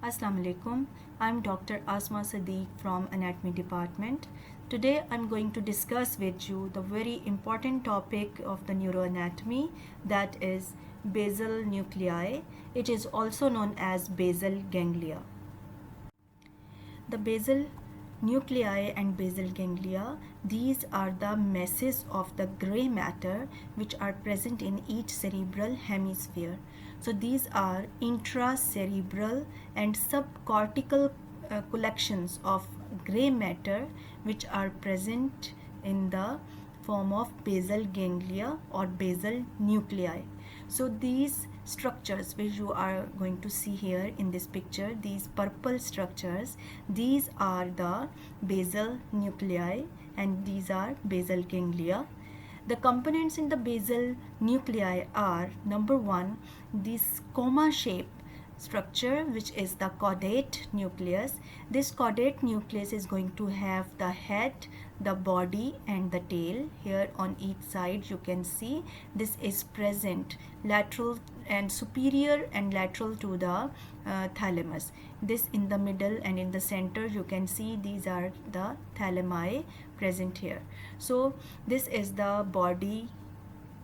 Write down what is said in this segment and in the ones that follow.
Assalamu alaikum. I'm Dr. Asma Sadiq from Anatomy Department. Today I'm going to discuss with you the very important topic of the neuroanatomy, that is basal nuclei. It is also known as basal ganglia. The basal nuclei and basal ganglia, these are the masses of the gray matter which are present in each cerebral hemisphere. So these are intracerebral and subcortical collections of gray matter which are present in the form of basal ganglia or basal nuclei. So these structures which you are going to see here in this picture, these purple structures, these are the basal nuclei and these are basal ganglia. The components in the basal nuclei are: number one, this coma shape structure, which is the caudate nucleus. This caudate nucleus is going to have the head, the body and the tail. Here on each side you can see this is present lateral and superior and lateral to the thalamus. This in the middle and in the center you can see these are the thalami present here. So this is the body,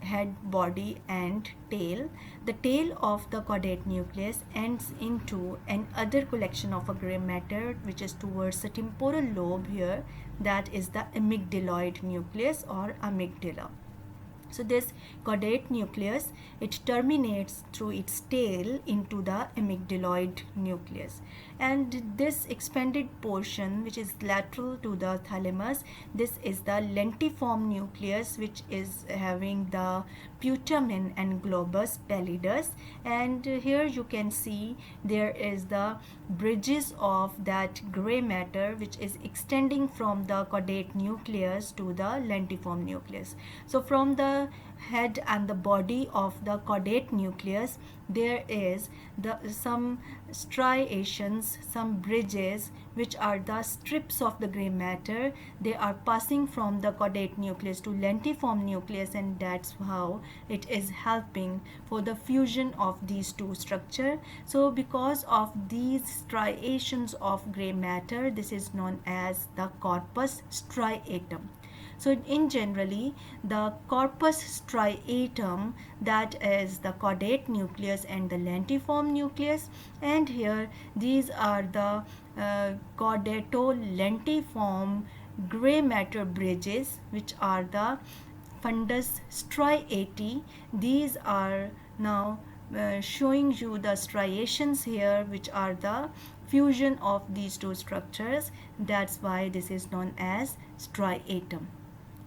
head, body and tail. The tail of the caudate nucleus ends into another collection of a gray matter which is towards the temporal lobe here, that is the amygdaloid nucleus or amygdala. So this caudate nucleus, it terminates through its tail into the amygdaloid nucleus, and this expanded portion which is lateral to the thalamus, this is the lentiform nucleus which is having the putamen and globus pallidus, and here you can see there is the bridges of that gray matter which is extending from the caudate nucleus to the lentiform nucleus. So from the head and the body of the caudate nucleus there is some striations, some bridges which are the strips of the gray matter. They are passing from the caudate nucleus to lentiform nucleus, and that's how it is helping for the fusion of these two structure. So because of these striations of gray matter, this is known as the corpus striatum. So in generally the corpus striatum, that is the caudate nucleus and the lentiform nucleus, and here these are the caudato-lentiform gray matter bridges which are the fundus striati. These are now showing you the striations here which are the fusion of these two structures. That's why this is known as striatum.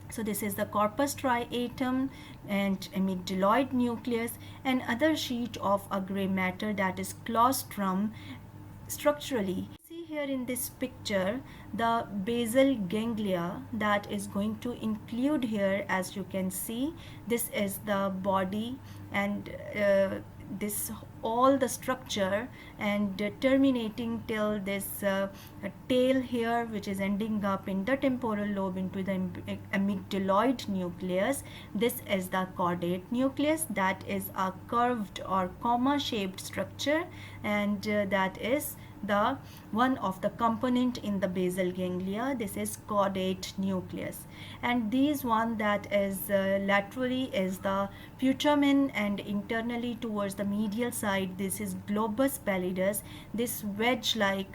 So this is the corpus striatum and amygdaloid nucleus, and other sheet of a gray matter, that is claustrum. Structurally, see here in this picture the basal ganglia that is going to include here, as you can see, this is the body and this all the structure and terminating till this tail here which is ending up in the temporal lobe into the amygdaloid nucleus. This is the caudate nucleus, that is a curved or comma shaped structure, and that is the one of the component in the basal ganglia. This is caudate nucleus, and these one that is laterally is the putamen, and internally towards the medial side this is globus pallidus. This wedge like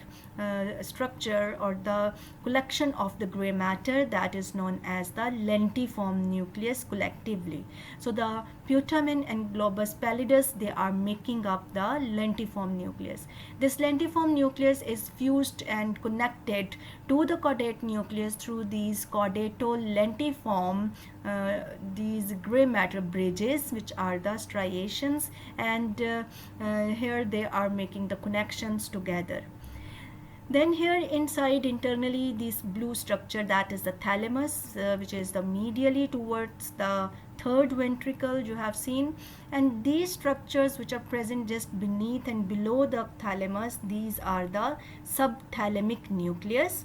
structure or the collection of the gray matter, that is known as the lentiform nucleus collectively. So the putamen and globus pallidus, they are making up the lentiform nucleus. This lentiform nucleus is fused and connected to the caudate nucleus through these caudato-lentiform these gray matter bridges which are the striations, and here they are making the connections together. Then here inside internally this blue structure, that is the thalamus which is the medially towards the third ventricle you have seen, and these structures which are present just beneath and below the thalamus, these are the subthalamic nucleus.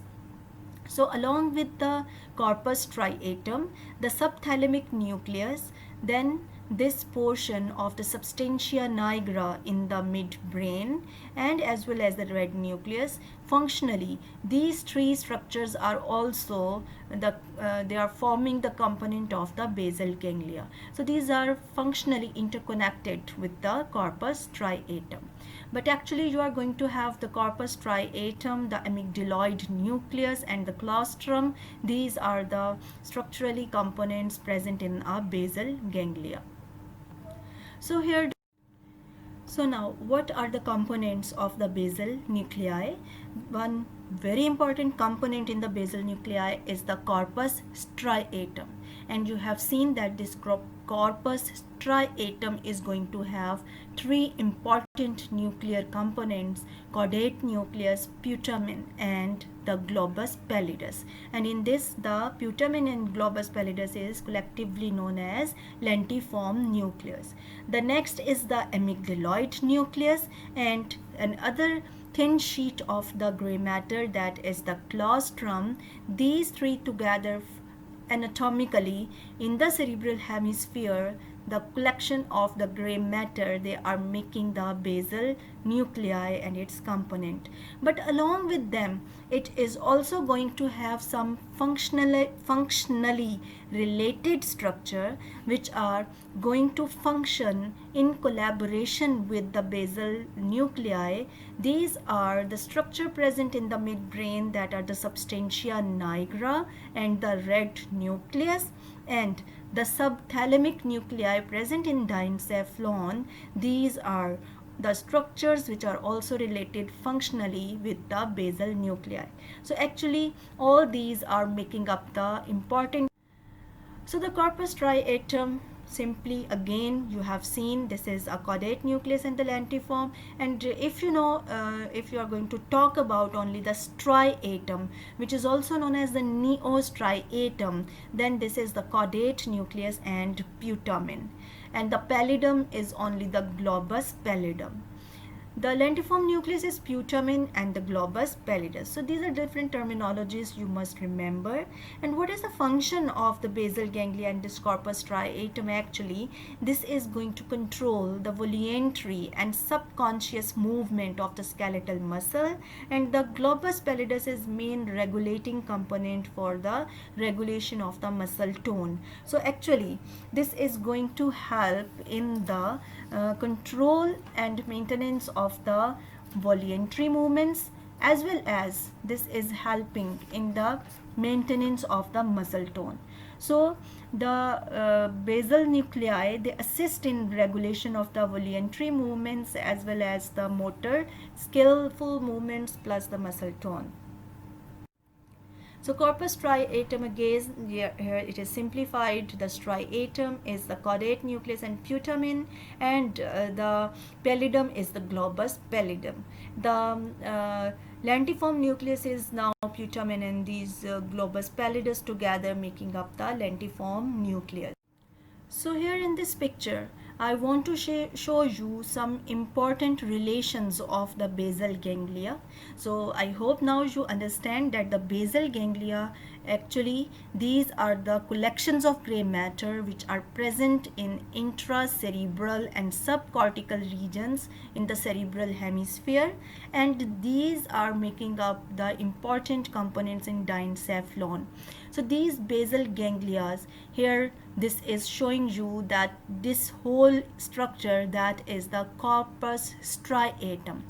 So along with the corpus striatum, the subthalamic nucleus, then this portion of the substantia nigra in the midbrain and as well as the red nucleus. Functionally, these three structures are also they are forming the component of the basal ganglia. So these are functionally interconnected with the corpus striatum. But actually you are going to have the corpus striatum, the amygdaloid nucleus and the claustrum. These are the structurally components present in a basal ganglia. So now, what are the components of the basal nuclei? One very important component in the basal nuclei is the corpus striatum, and you have seen that this corpus striatum is going to have three important nuclear components: caudate nucleus, putamen, and the globus pallidus. And in this, the putamen and globus pallidus is collectively known as lentiform nucleus. The next is the amygdaloid nucleus, and another thin sheet of the gray matter, that is the claustrum. These three together anatomically in the cerebral hemisphere, the collection of the gray matter, they are making the basal nuclei and its component. But along with them, it is also going to have some functionally related structure which are going to function in collaboration with the basal nuclei. These are the structure present in the midbrain, that are the substantia nigra and the red nucleus, and the subthalamic nuclei present in diencephalon. These are the structures which are also related functionally with the basal nuclei. So actually all these are making up the important. So the corpus striatum, simply again you have seen this is a caudate nucleus and the lentiform. And if you know, if you are going to talk about only the striatum, which is also known as the neostriatum, then this is the caudate nucleus and putamen, and the pallidum is only the globus pallidum. The lentiform nucleus is putamen and the globus pallidus. So these are different terminologies you must remember. And what is the function of the basal ganglia and this corpus striatum? Actually, this is going to control the voluntary and subconscious movement of the skeletal muscle, and the globus pallidus is main regulating component for the regulation of the muscle tone. So actually this is going to help in the control and maintenance of the voluntary movements, as well as this is helping in the maintenance of the muscle tone. So the basal nuclei, they assist in regulation of the voluntary movements as well as the motor skillful movements plus the muscle tone. So corpus striatum, again here it is simplified. The striatum is the caudate nucleus and putamen, and the pallidum is the globus pallidum. The lentiform nucleus is now putamen and these globus pallidus together making up the lentiform nucleus. So here in this picture, I want to show you some important relations of the basal ganglia. So I hope now you understand that the basal ganglia, actually these are the collections of gray matter which are present in intracerebral and subcortical regions in the cerebral hemisphere, and these are making up the important components in diencephalon. So these basal ganglia, here this is showing you that this whole structure, that is the corpus striatum.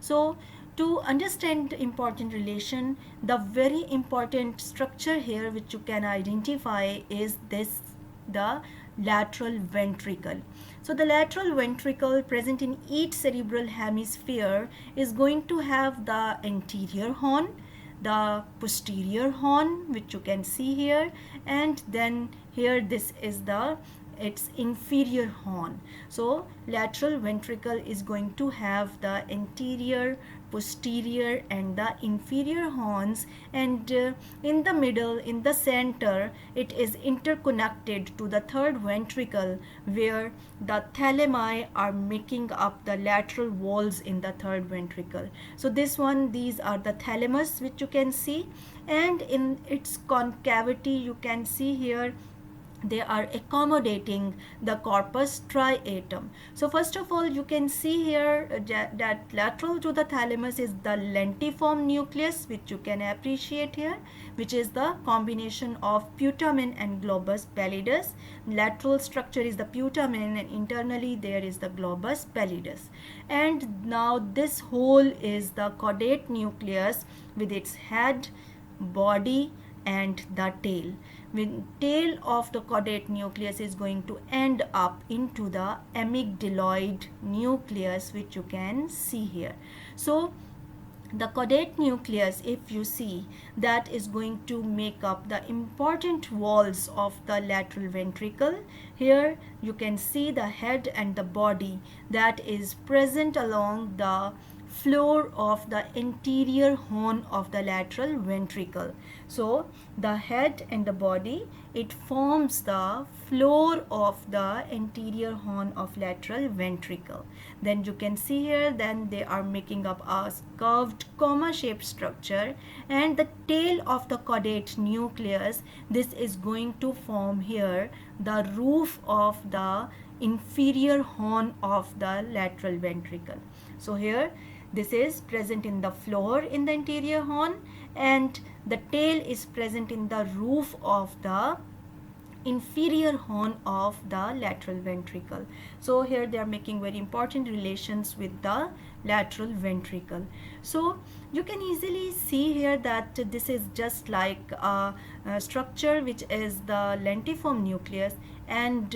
So to understand the important relation, the very important structure here which you can identify is this, the lateral ventricle. So the lateral ventricle present in each cerebral hemisphere is going to have the anterior horn, the posterior horn which you can see here, and then here this is the its inferior horn. So lateral ventricle is going to have the anterior, posterior and the inferior horns, and in the middle, in the center, it is interconnected to the third ventricle where the thalami are making up the lateral walls in the third ventricle. So this one, these are the thalamus which you can see, and in its concavity you can see here they are accommodating the corpus striatum. So first of all, you can see here that lateral to the thalamus is the lentiform nucleus, which you can appreciate here, which is the combination of putamen and globus pallidus. Lateral structure is the putamen and internally there is the globus pallidus. And now this whole is the caudate nucleus with its head, body and the tail. With tail of the caudate nucleus is going to end up into the amygdaloid nucleus, which you can see here. So the caudate nucleus, if you see, that is going to make up the important walls of the lateral ventricle. Here you can see the head and the body that is present along the floor of the anterior horn of the lateral ventricle. So the head and the body, it forms the floor of the anterior horn of lateral ventricle. Then you can see here, then they are making up a curved comma shaped structure, and the tail of the caudate nucleus, this is going to form here the roof of the inferior horn of the lateral ventricle. So here this is present in the floor in the anterior horn, and the tail is present in the roof of the inferior horn of the lateral ventricle. So here they are making very important relations with the lateral ventricle. So you can easily see here that this is just like a structure which is the lentiform nucleus, and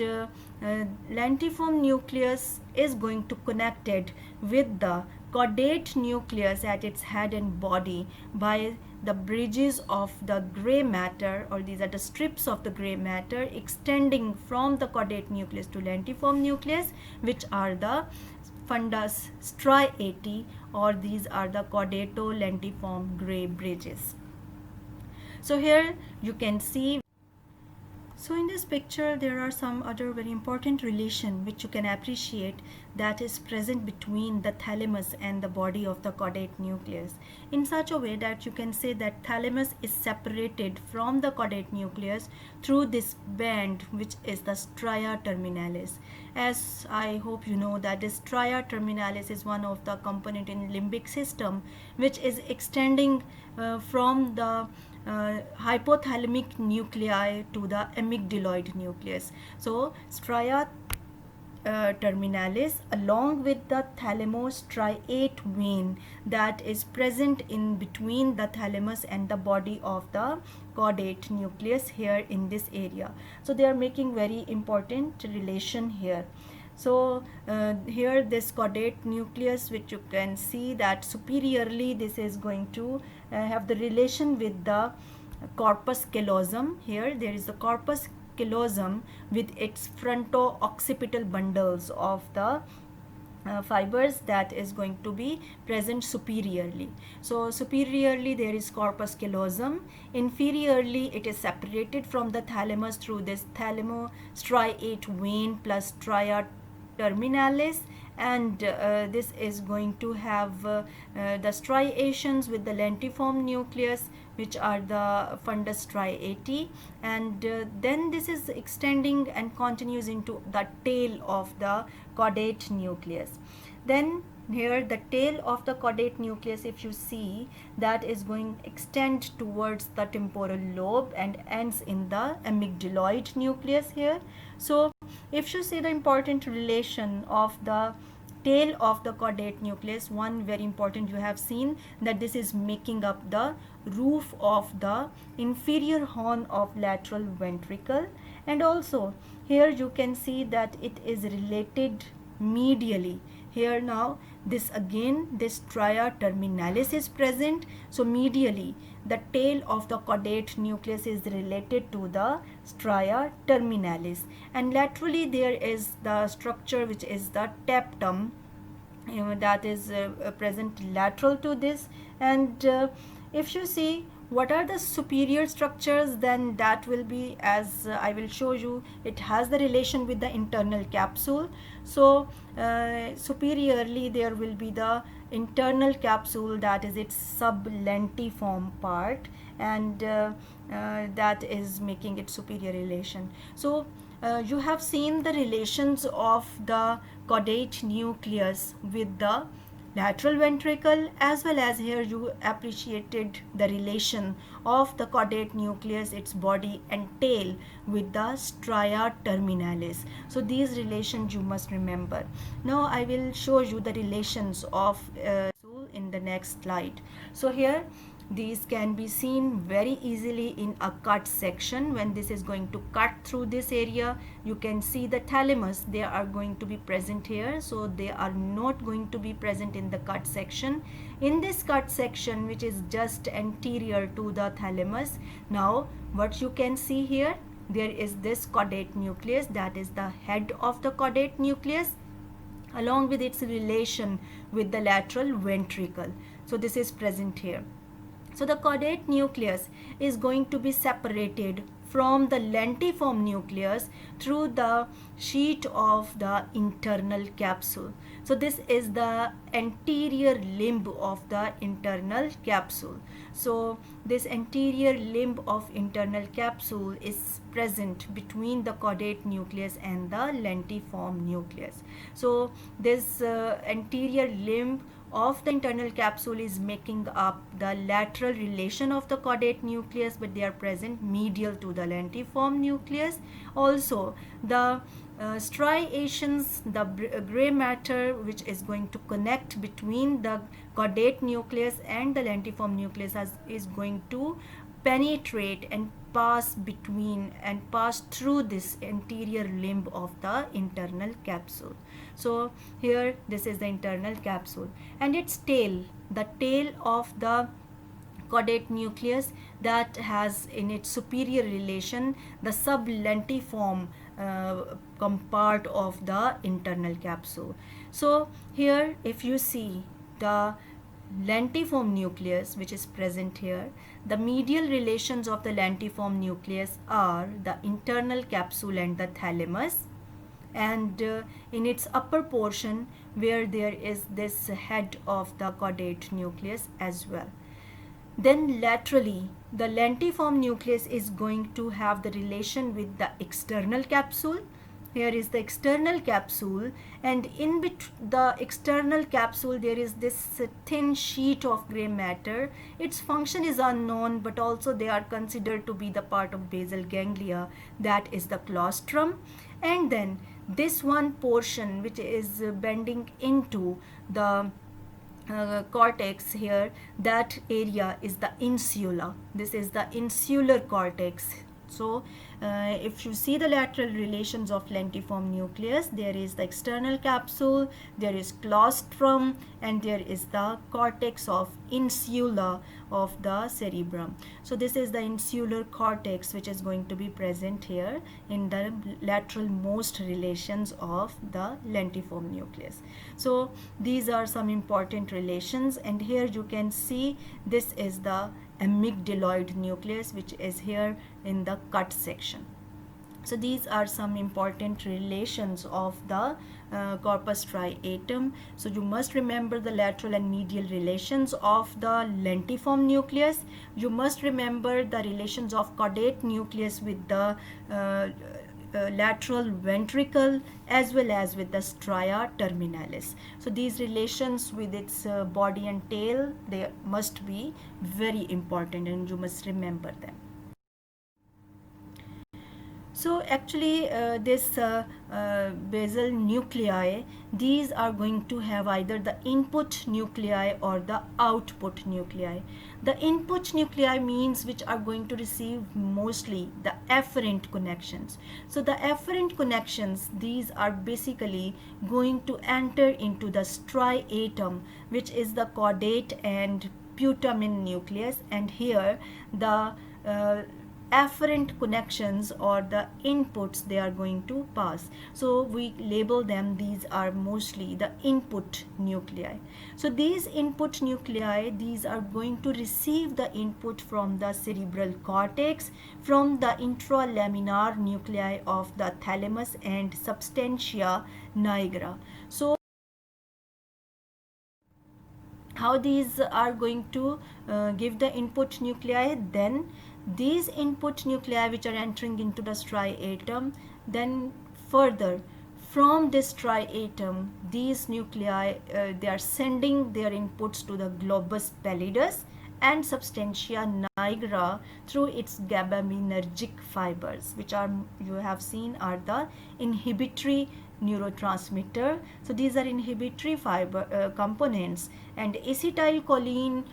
lentiform nucleus is going to connect it with the caudate nucleus at its head and body by the bridges of the gray matter, or these are the strips of the gray matter extending from the caudate nucleus to lentiform nucleus, which are the fundus striati, or these are the caudato-lentiform gray bridges. So here you can see. So in this picture there are some other very important relation which you can appreciate that is present between the thalamus and the body of the caudate nucleus, in such a way that you can say that thalamus is separated from the caudate nucleus through this band which is the stria terminalis. As I hope you know that this stria terminalis is one of the component in limbic system which is extending from the hypothalamic nuclei to the amygdaloid nucleus. So stria terminalis along with the thalamostriate vein that is present in between the thalamus and the body of the caudate nucleus here in this area. So they are making very important relation here. So here this caudate nucleus, which you can see that superiorly this is going to have the relation with the corpus callosum. Here there is the corpus callosum with its fronto-occipital bundles of the fibers that is going to be present superiorly. So superiorly there is corpus callosum, inferiorly it is separated from the thalamus through this thalamostriate vein plus stria terminalis, and this is going to have the striations with the lentiform nucleus, which are the fundus striati, and then this is extending and continues into the tail of the caudate nucleus. Then here the tail of the caudate nucleus, if you see, that is going extend towards the temporal lobe and ends in the amygdaloid nucleus here. So if you see the important relation of the tail of the caudate nucleus, one very important, you have seen that this is making up the roof of the inferior horn of lateral ventricle, and also here you can see that it is related medially. Here now this again this stria terminalis is present, so medially the tail of the caudate nucleus is related to the stria terminalis, and laterally there is the structure which is the tapetum, that is present lateral to this. And if you see what are the superior structures, then that will be, as I will show you, it has the relation with the internal capsule. So superiorly there will be the internal capsule, that is its sublentiform part, and that is making it superior relation. So you have seen the relations of the caudate nucleus with the lateral ventricle, as well as here you appreciated the relation of the caudate nucleus, its body and tail, with the stria terminalis. So these relations you must remember. Now I will show you the relations of in the next slide. So here these can be seen very easily in a cut section. When this is going to cut through this area, you can see the thalamus, they are going to be present here, so they are not going to be present in the cut section. In this cut section, which is just anterior to the thalamus, now what you can see here, there is this caudate nucleus, that is the head of the caudate nucleus, along with its relation with the lateral ventricle. So this is present here. So the caudate nucleus is going to be separated from the lentiform nucleus through the sheet of the internal capsule. So this is the anterior limb of the internal capsule. So this anterior limb of internal capsule is present between the caudate nucleus and the lentiform nucleus. So this anterior limb of the internal capsule is making up the lateral relation of the caudate nucleus, but they are present medial to the lentiform nucleus. Also the striations, the gray matter which is going to connect between the caudate nucleus and the lentiform nucleus is going to penetrate and pass between and pass through this anterior limb of the internal capsule. So here this is the internal capsule, and its tail, the tail of the caudate nucleus, that has in its superior relation the sublentiform part of the internal capsule. So here if you see the lentiform nucleus which is present here, the medial relations of the lentiform nucleus are the internal capsule and the thalamus, and in its upper portion where there is this head of the caudate nucleus as well. Then laterally, the lentiform nucleus is going to have the relation with the external capsule. Here is the external capsule, and in between the external capsule there is this thin sheet of gray matter. Its function is unknown, but also they are considered to be the part of basal ganglia, that is the claustrum. And then this one portion which is bending into the cortex here, that area is the insula. This is the insular cortex. So if you see the lateral relations of lentiform nucleus, there is the external capsule, there is claustrum, and there is the cortex of insula of the cerebrum. So this is the insular cortex which is going to be present here in the lateral most relations of the lentiform nucleus. So these are some important relations, and here you can see this is the amygdaloid nucleus which is here in the cut section. So these are some important relations of the corpus striatum. So you must remember the lateral and medial relations of the lentiform nucleus. You must remember the relations of caudate nucleus with the lateral ventricle as well as with the stria terminalis. So these relations with its body and tail, they must be very important and you must remember them. So actually this basal nuclei, these are going to have either the input nuclei or the output nuclei. The input nuclei means which are going to receive mostly the afferent connections. So the afferent connections, these are basically going to enter into the striatum, which is the caudate and putamen nucleus, and here the afferent connections or the inputs they are going to pass. So we label them, these are mostly the input nuclei. So these input nuclei, these are going to receive the input from the cerebral cortex, from the intralaminar nuclei of the thalamus and substantia nigra. So how these are going to give the input nuclei. Then these input nuclei which are entering into the striatum, then further from this striatum, these nuclei they are sending their inputs to the globus pallidus and substantia nigra through its GABAergic fibers, which are, you have seen, are the inhibitory neurotransmitter. So these are inhibitory fiber components, and acetylcholine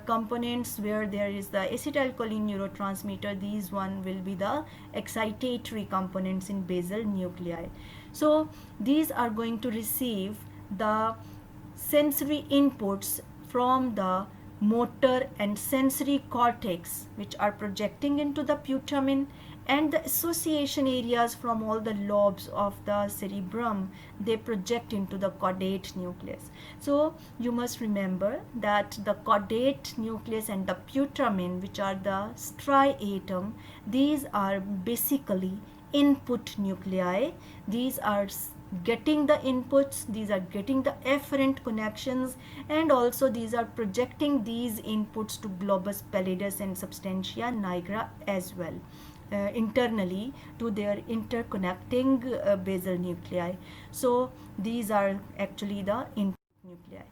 components, where there is the acetylcholine neurotransmitter, these one will be the excitatory components in basal nuclei. So these are going to receive the sensory inputs from the motor and sensory cortex, which are projecting into the putamen, and the association areas from all the lobes of the cerebrum, they project into the caudate nucleus. So you must remember that the caudate nucleus and the putamen, which are the striatum, these are basically input nuclei. These are getting the inputs, these are getting the efferent connections, and also these are projecting these inputs to globus pallidus and substantia nigra as well, internally to their interconnecting basal nuclei. So these are actually the input nuclei.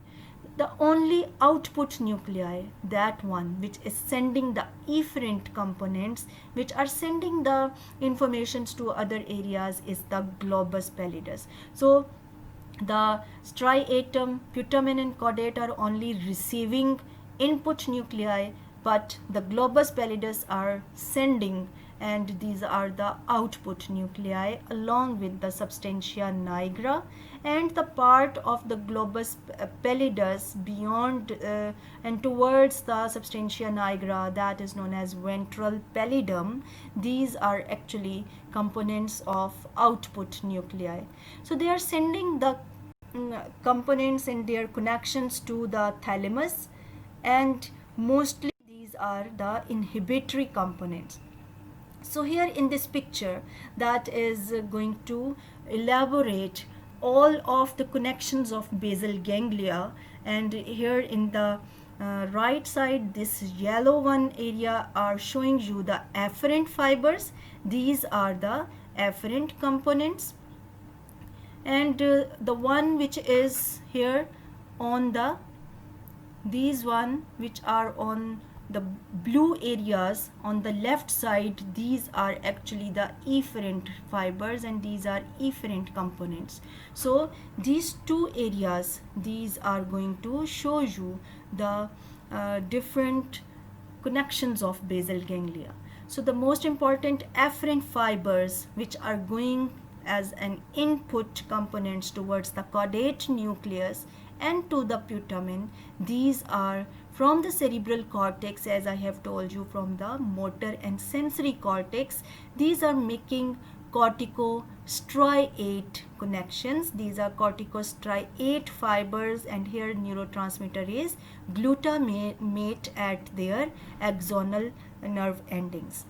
The only output nuclei, that one which is sending the efferent components, which are sending the informations to other areas, is the globus pallidus. So the striatum, putamen and caudate are only receiving input nuclei, but the globus pallidus are sending, and these are the output nuclei along with the substantia nigra, and the part of the globus pallidus beyond and towards the substantia nigra, that is known as ventral pallidum. These are actually components of output nuclei. So they are sending the components and their connections to the thalamus, and mostly these are the inhibitory components. So here in this picture, that is going to elaborate all of the connections of basal ganglia, and here in the right side, this yellow one area are showing you the afferent fibers. These are the afferent components, and the one which is here on the, these one which are on the blue areas on the left side, these are actually the efferent fibers, and these are efferent components. So these two areas, these are going to show you the different connections of basal ganglia. So the most important afferent fibers which are going as an input components towards the caudate nucleus and to the putamen, these are from the cerebral cortex, as I have told you, from the motor and sensory cortex. These are making corticostriate connections. These are corticostriate fibers, and here neurotransmitter is glutamate at their axonal nerve endings.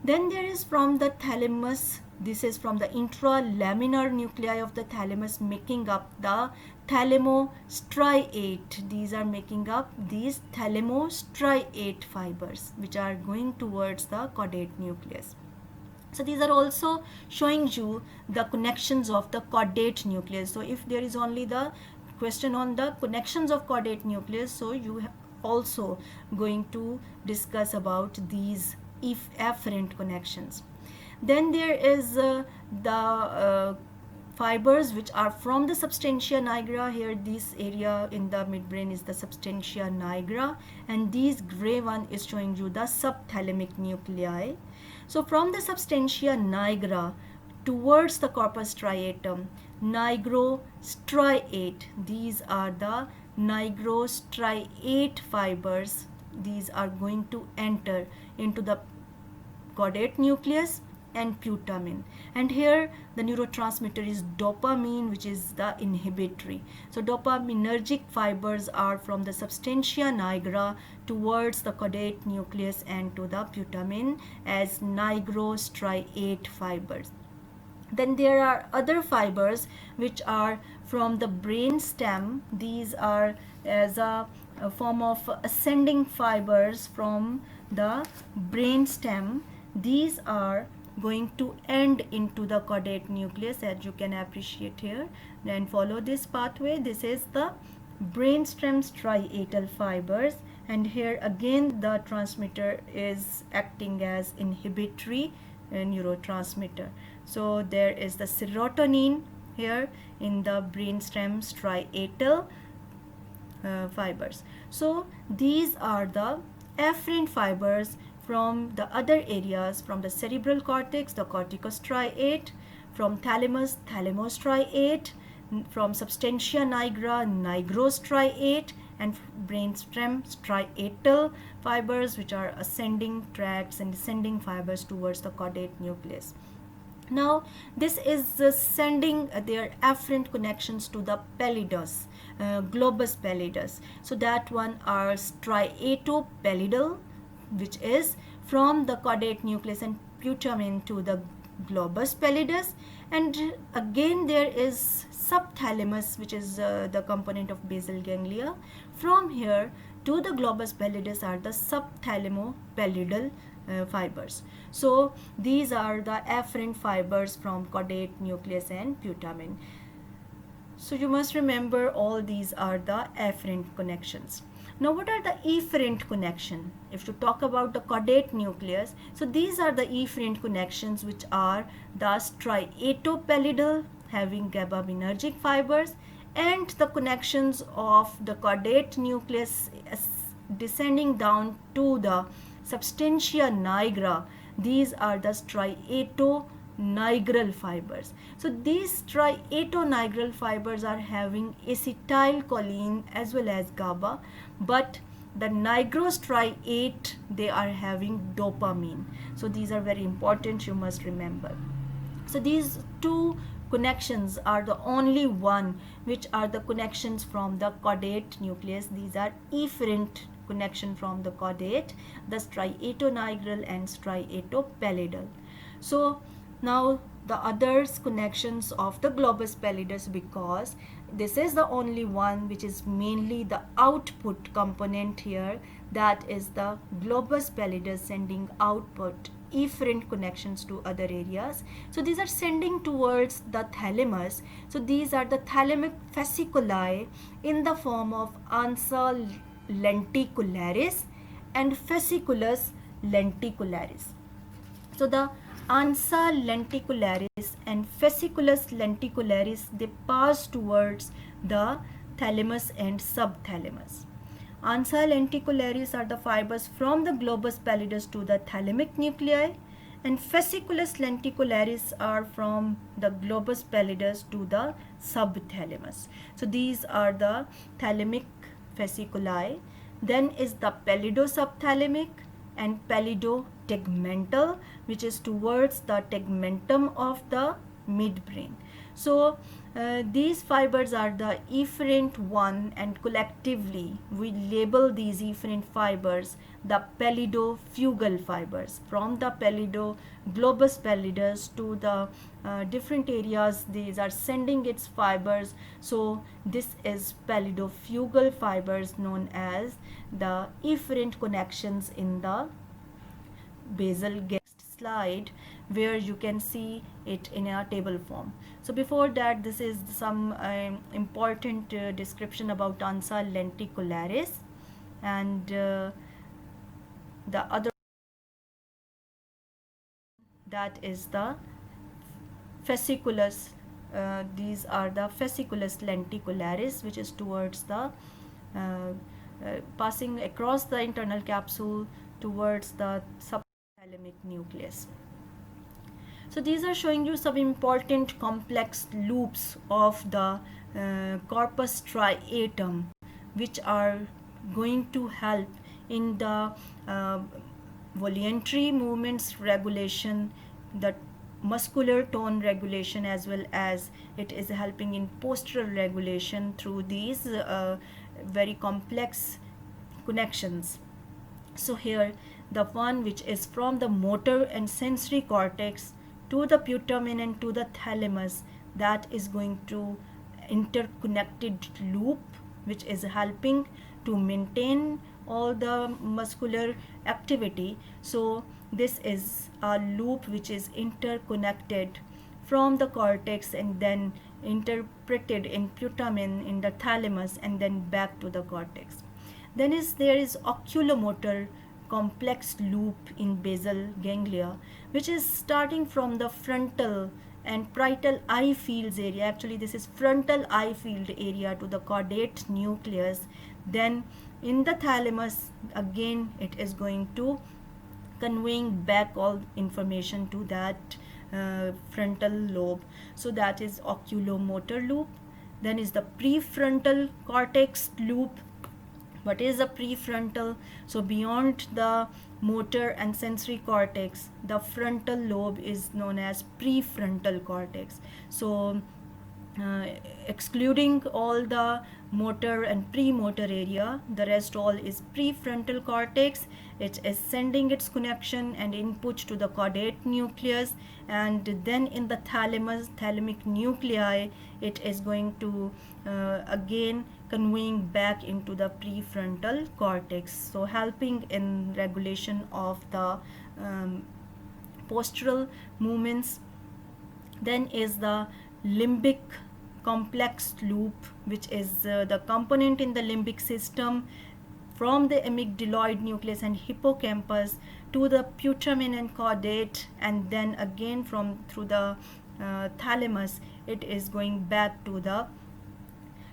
Then there is from the thalamus, this is from the intralaminar nuclei of the thalamus, making up the thalamostriate. These are making up these thalamostriate fibers, which are going towards the caudate nucleus. So these are also showing you the connections of the caudate nucleus. So if there is only the question on the connections of caudate nucleus, so you also going to discuss about these afferent connections. Then there is the fibers which are from the substantia nigra. Here this area in the midbrain is the substantia nigra, and this gray one is showing you the subthalamic nuclei. So from the substantia nigra towards the corpus striatum, nigrostriate, these are the nigrostriate fibers. These are going to enter into the caudate nucleus and putamen, and here the neurotransmitter is dopamine, which is the inhibitory. So dopaminergic fibers are from the substantia nigra towards the caudate nucleus and to the putamen as nigrostriate fibers. Then there are other fibers which are from the brain stem. These are as a a form of ascending fibers from the brain stem. These are going to end into the caudate nucleus, as you can appreciate here. Then follow this pathway. This is the brainstem striatal fibers, and here again the transmitter is acting as inhibitory neurotransmitter. So there is the serotonin here in the brainstem striatal fibers. So these are the afferent fibers from the other areas, from the cerebral cortex, the corticostriate, from thalamus, thalamostriate, from substantia nigra, nigrostriate, and brainstem striatal fibers, which are ascending tracts and descending fibers towards the caudate nucleus. Now this is sending their afferent connections to the pallidus, globus pallidus. So that one are striatopallidal, which is from the caudate nucleus and putamen to the globus pallidus, and again there is subthalamus, which is the component of basal ganglia. From here to the globus pallidus are the subthalamopallidal fibers. So these are the afferent fibers from caudate nucleus and putamen. So you must remember all these are the afferent connections. Now what are the efferent connection? If you talk about the caudate nucleus, so these are the efferent connections, which are the striatopallidal, having GABAergic fibers, and the connections of the caudate nucleus descending down to the substantia nigra. These are the striatonigral fibers. So these striatonigral fibers are having acetylcholine as well as GABA, but the nigrostriate, they are having dopamine. So these are very important, you must remember. So these two connections are the only one which are the connections from the caudate nucleus. These are efferent connection from the caudate, the striatonigral and striatopallidal. So now the others connections of the globus pallidus, because this is the only one which is mainly the output component here, that is the globus pallidus sending output efferent connections to other areas. So these are sending towards the thalamus. So these are the thalamic fasciculi in the form of ansa lenticularis and fasciculus lenticularis. So the ansa lenticularis and fasciculus lenticularis, they pass towards the thalamus and subthalamus. Ansa lenticularis are the fibers from the globus pallidus to the thalamic nuclei, and fasciculus lenticularis are from the globus pallidus to the subthalamus. So these are the thalamic fasciculi. Then is the pallidosubthalamic and pallidotegmental, which is towards the tegmentum of the midbrain. So these fibers are the efferent one, and collectively we label these efferent fibers the pallidofugal fibers. From the globus pallidus to the different areas, these are sending its fibers. So this is pallidofugal fibers, known as the efferent connections in the basal slide, where you can see it in a table form. So before that, this is some important description about ansa lenticularis, and the other, that is the fasciculus. These are the fasciculus lenticularis, which is towards the passing across the internal capsule towards the subthalamic nucleus. So these are showing you some important complex loops of the corpus striatum, which are going to help in the voluntary movements regulation, the muscular tone regulation, as well as it is helping in postural regulation through these very complex connections. So here the one which is from the motor and sensory cortex to the putamen and to the thalamus, that is going to interconnected loop, which is helping to maintain all the muscular activity. So this is a loop which is interconnected from the cortex and then interpreted in putamen in the thalamus and then back to the cortex. Then there is oculomotor complex loop in basal ganglia, which is starting from the frontal and parietal eye fields area. Actually, this is frontal eye field area to the caudate nucleus. Then in the thalamus, again it is going to conveying back all information to that frontal lobe. So that is oculomotor loop. Then is the prefrontal cortex loop. What is a prefrontal? So beyond the motor and sensory cortex, the frontal lobe is known as prefrontal cortex. So uh, excluding all the motor and premotor area, the rest all is prefrontal cortex. It is sending its connection and input to the caudate nucleus, and then in the thalamus, thalamic nuclei, it is going to again conveying back into the prefrontal cortex, so helping in regulation of the postural movements. Then is the limbic complex loop, which is the component in the limbic system from the amygdaloid nucleus and hippocampus to the putamen and caudate, and then again from through the thalamus it is going back to the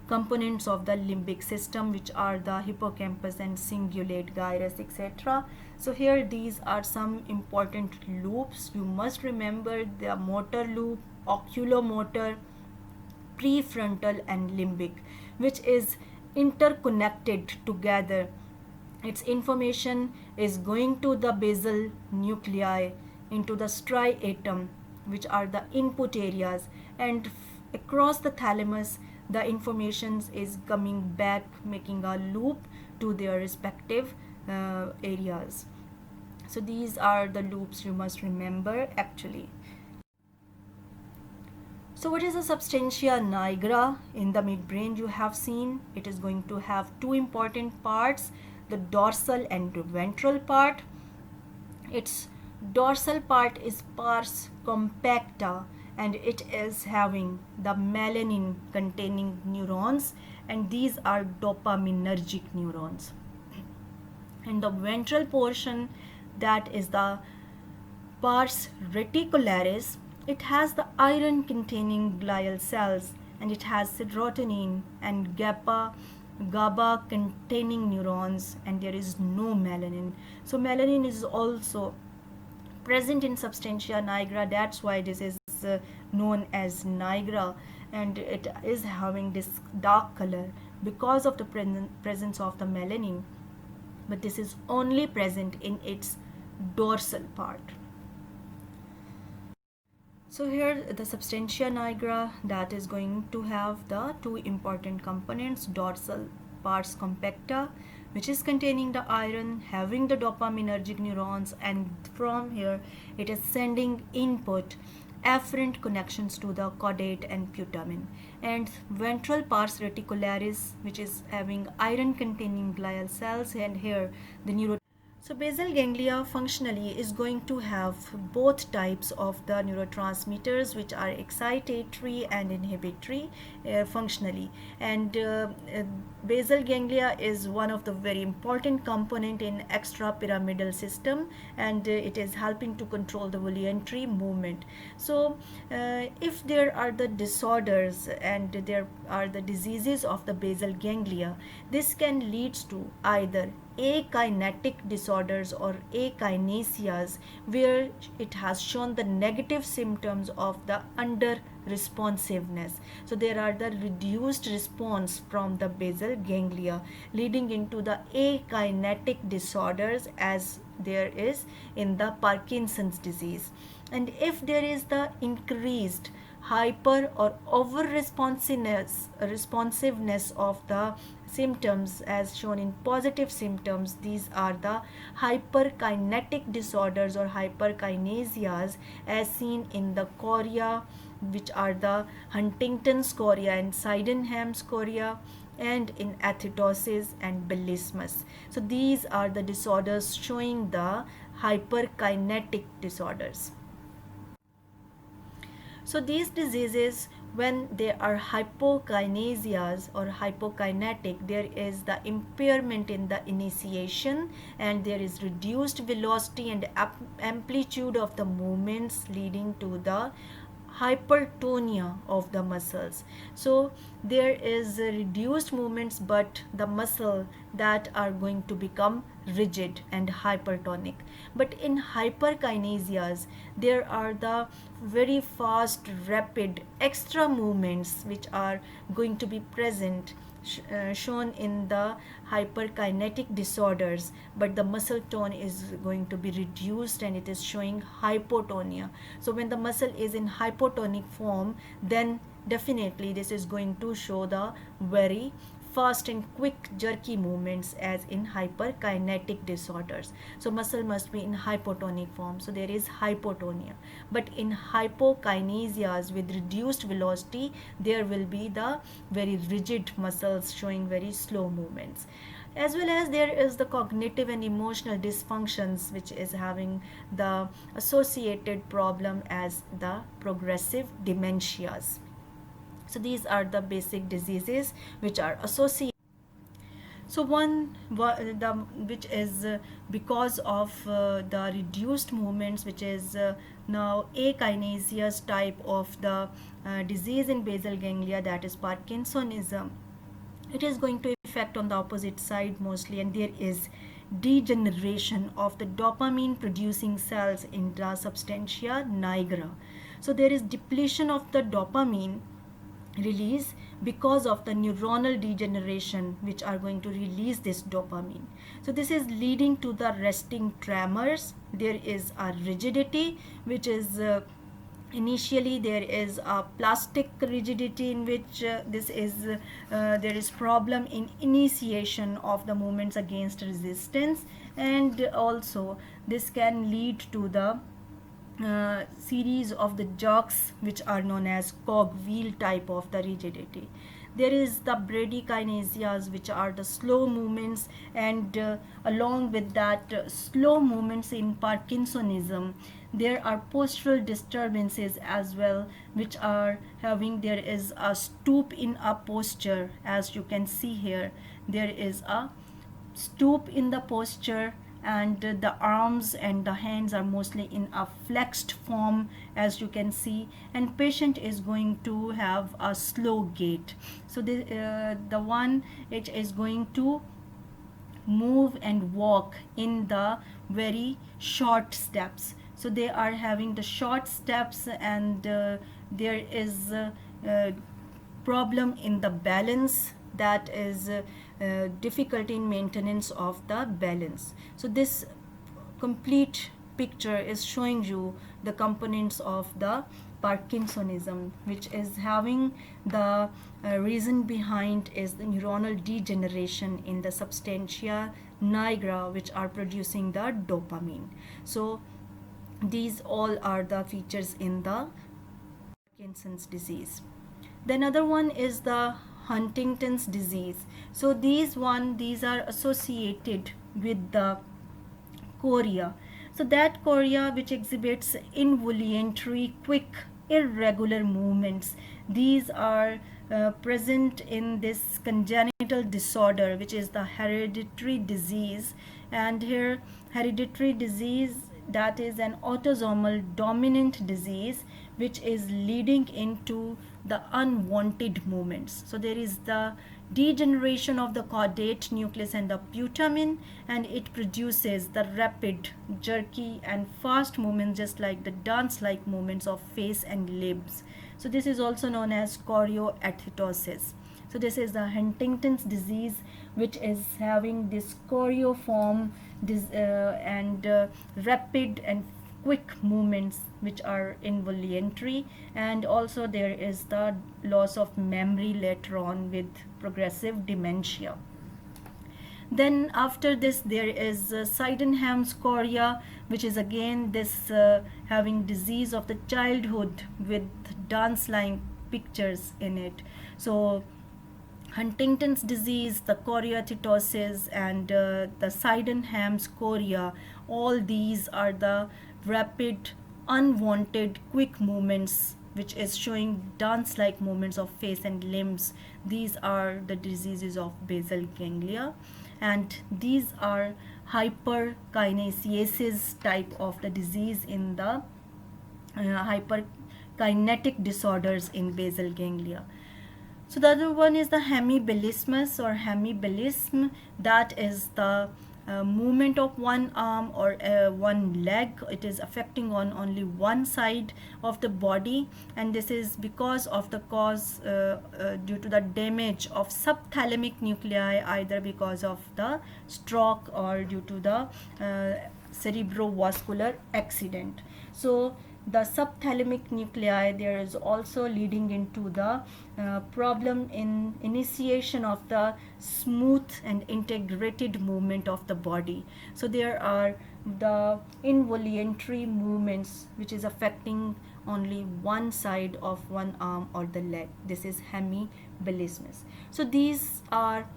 components of the limbic system, which are the hippocampus and cingulate gyrus, etc. So here these are some important loops. You must remember the motor loop, oculomotor, prefrontal and limbic, which is interconnected together. Its information is going to the basal nuclei, into the striatum, which are the input areas, and across the thalamus the information is coming back, making a loop to their respective areas. So these are the loops you must remember actually. So what is the substantia nigra in the midbrain? You have seen it is going to have two important parts, the dorsal and ventral part. Its dorsal part is pars compacta, and it is having the melanin containing neurons, and these are dopaminergic neurons. And the ventral portion, that is the pars reticularis, it has the iron containing glial cells, and it has serotonin and GABA containing neurons, and there is no melanin. So melanin is also present in substantia nigra, that's why this is known as nigra, and it is having this dark color because of the presence of the melanin, but this is only present in its dorsal part. So here the substantia nigra, that is going to have the two important components, dorsal pars compacta, which is containing the iron, having the dopaminergic neurons, and from here it is sending input afferent connections to the caudate and putamen. And ventral pars reticularis, which is having iron containing glial cells, and here the neuro. So basal ganglia functionally is going to have both types of the neurotransmitters, which are excitatory and inhibitory functionally. And basal ganglia is one of the very important component in extrapyramidal system, and it is helping to control the voluntary movement. So if there are the disorders and there are the diseases of the basal ganglia, this can lead to either akinetic disorders or akinesias, where it has shown the negative symptoms of the under responsiveness. So there are the reduced response from the basal ganglia, leading into the akinetic disorders, as there is in the Parkinson's disease. And if there is the increased hyper or over responsiveness of the symptoms as shown in positive symptoms, these are the hyperkinetic disorders or hyperkinesias, as seen in the chorea, which are the Huntington's chorea and Sydenham's chorea. and in athetosis and billismus. So these are the disorders showing the hyperkinetic disorders. So these diseases, when they are hypokinesias or hypokinetic, there is the impairment in the initiation and there is reduced velocity and amplitude of the movements, leading to the hypertonia of the muscles. So there is reduced movements, but the muscle that are going to become rigid and hypertonic. But in hyperkinesias, there are the very fast, rapid extra movements which are going to be present, shown in the hyperkinetic disorders, but the muscle tone is going to be reduced and it is showing hypotonia. So when the muscle is in hypotonic form, then definitely this is going to show the very fast and quick jerky movements as in hyperkinetic disorders. So muscle must be in hypotonic form, so there is hypotonia. But in hypokinesias with reduced velocity, there will be the very rigid muscles showing very slow movements. As well as there is the cognitive and emotional dysfunctions, which is having the associated problem as the progressive dementias. So these are the basic diseases which are associated. So which is because of the reduced movements, which is now akinesias type of the disease in basal ganglia, that is Parkinsonism. It is going to affect on the opposite side mostly, and there is degeneration of the dopamine producing cells in the substantia nigra. So there is depletion of the dopamine release because of the neuronal degeneration, which are going to release this dopamine. So this is leading to the resting tremors. There is a rigidity, which is initially there is a plastic rigidity in which there is problem in initiation of the movements against resistance, and also this can lead to the series of the jerks, which are known as cogwheel type of the rigidity. There is the bradykinesias, which are the slow movements, and along with that slow movements in Parkinsonism, there are postural disturbances as well, which are having, there is a stoop in a posture. As you can see here, there is a stoop in the posture, and the arms and the hands are mostly in a flexed form, as you can see, and patient is going to have a slow gait. So the one which is going to move and walk in the very short steps. So they are having the short steps, and there is problem in the balance, that is difficulty in maintenance of the balance. So this complete picture is showing you the components of the Parkinsonism, which is having the reason behind is the neuronal degeneration in the substantia nigra, which are producing the dopamine. So these all are the features in the Parkinson's disease. The another one is the Huntington's disease. So these are associated with the chorea. So that chorea which exhibits involuntary, quick, irregular movements. These are present in this congenital disorder, which is the hereditary disease. And here, hereditary disease, that is an autosomal dominant disease, which is leading into the unwanted movements. So there is the degeneration of the caudate nucleus and the putamen, and it produces the rapid, jerky and fast movements, just like the dance-like movements of face and limbs. So this is also known as choreoathetosis. So this is the Huntington's disease, which is having this choreoform and rapid and quick movements, which are involuntary, and also there is the loss of memory later on with progressive dementia. Then after this, there is Sydenham's chorea, which is again this having disease of the childhood with dance line pictures in it. So Huntington's disease, the chorioiditis, and the Sydenham's chorea, all these are the rapid, unwanted, quick movements which is showing dance-like movements of face and limbs. These are the diseases of basal ganglia, and these are hyperkinesiasis type of the disease in the hyperkinetic disorders in basal ganglia. So the other one is the hemiballismus or hemiballism. That is the movement of one arm or one leg. It is affecting on only one side of the body, and this is because of the cause due to the damage of subthalamic nuclei, either because of the stroke or due to the cerebrovascular accident. So the subthalamic nuclei, there is also leading into the problem in initiation of the smooth and integrated movement of the body. So there are the involuntary movements which is affecting only one side of one arm or the leg. This is hemiballismus. So these are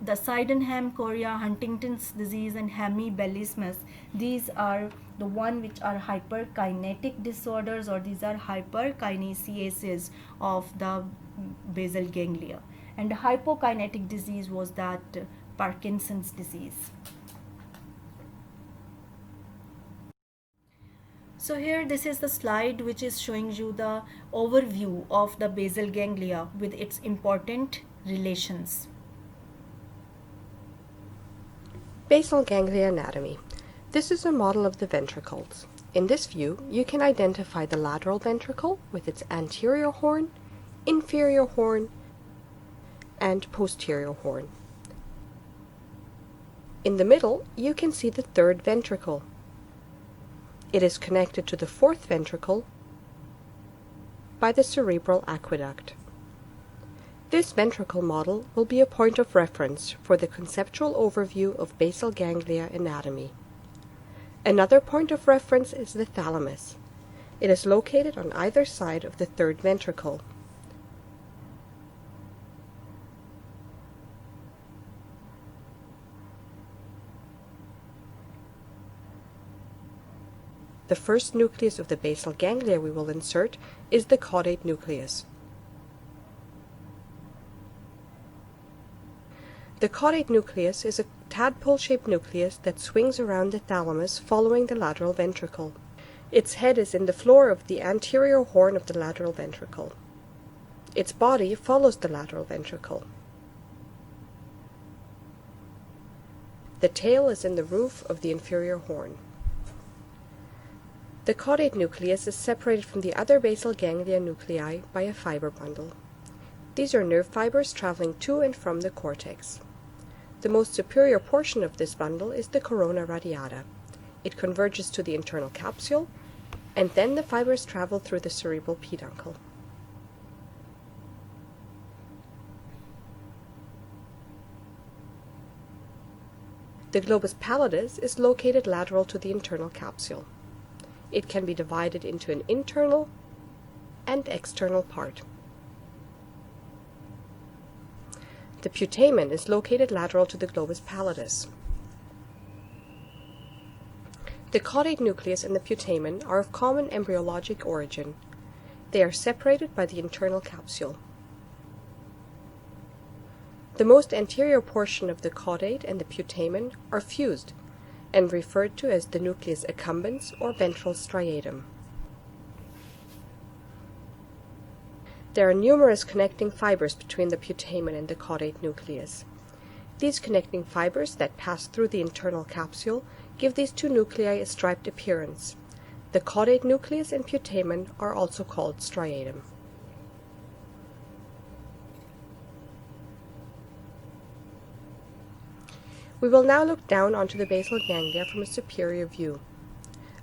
the Sydenham chorea, Huntington's disease, and hemiballismus. These are the one which are hyperkinetic disorders, or these are hyperkinesiasis of the basal ganglia. And the hypokinetic disease was that Parkinson's disease. So here this is the slide which is showing you the overview of the basal ganglia with its important relations. Basal ganglia anatomy. This is a model of the ventricles. In this view, you can identify the lateral ventricle with its anterior horn, inferior horn, and posterior horn. In the middle, you can see the third ventricle. It is connected to the fourth ventricle by the cerebral aqueduct. This ventricle model will be a point of reference for the conceptual overview of basal ganglia anatomy. Another point of reference is the thalamus. It is located on either side of the third ventricle. The first nucleus of the basal ganglia we will insert is the caudate nucleus. The caudate nucleus is a tadpole-shaped nucleus that swings around the thalamus following the lateral ventricle. Its head is in the floor of the anterior horn of the lateral ventricle. Its body follows the lateral ventricle. The tail is in the roof of the inferior horn. The caudate nucleus is separated from the other basal ganglia nuclei by a fiber bundle. These are nerve fibers traveling to and from the cortex. The most superior portion of this bundle is the corona radiata. It converges to the internal capsule, and then the fibers travel through the cerebral peduncle. The globus pallidus is located lateral to the internal capsule. It can be divided into an internal and external part. The putamen is located lateral to the globus pallidus. The caudate nucleus and the putamen are of common embryologic origin. They are separated by the internal capsule. The most anterior portion of the caudate and the putamen are fused and referred to as the nucleus accumbens or ventral striatum. There are numerous connecting fibers between the putamen and the caudate nucleus. These connecting fibers that pass through the internal capsule give these two nuclei a striped appearance. The caudate nucleus and putamen are also called striatum. We will now look down onto the basal ganglia from a superior view.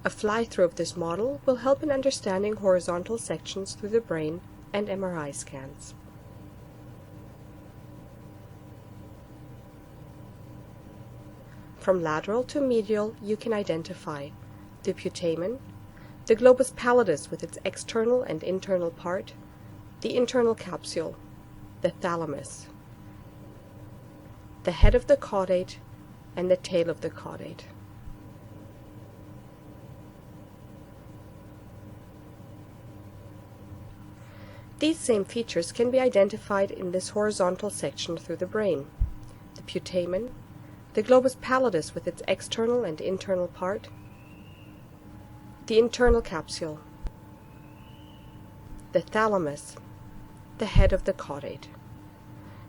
A fly-through of this model will help in understanding horizontal sections through the brain and MRI scans. From lateral to medial, you can identify the putamen, the globus pallidus with its external and internal part, the internal capsule, the thalamus, the head of the caudate, and the tail of the caudate. These same features can be identified in this horizontal section through the brain: the putamen, the globus pallidus with its external and internal part, the internal capsule, the thalamus, the head of the caudate.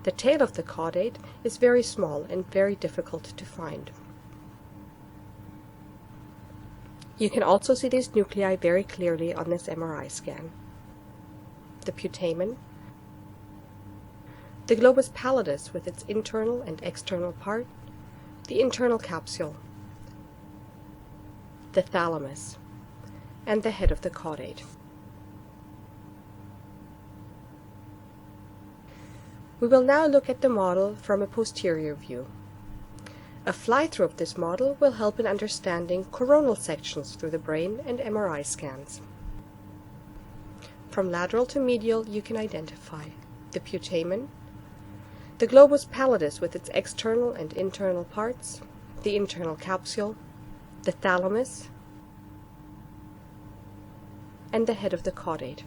The tail of the caudate is very small and very difficult to find. You can also see these nuclei very clearly on this MRI scan: the putamen, the globus pallidus with its internal and external part, the internal capsule, the thalamus, and the head of the caudate. We will now look at the model from a posterior view. A fly-through of this model will help in understanding coronal sections through the brain and MRI scans. From lateral to medial, you can identify the putamen, the globus pallidus with its external and internal parts, the internal capsule, the thalamus, and the head of the caudate.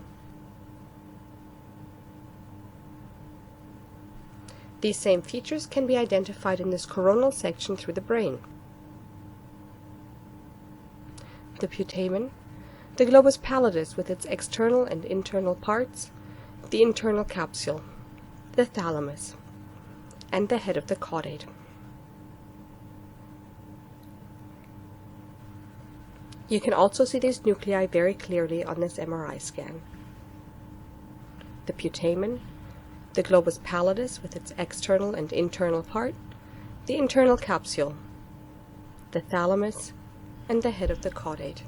These same features can be identified in this coronal section through the brain: the putamen, the globus pallidus with its external and internal parts, the internal capsule, the thalamus, and the head of the caudate. You can also see these nuclei very clearly on this MRI scan: the putamen, the globus pallidus with its external and internal part, the internal capsule, the thalamus, and the head of the caudate.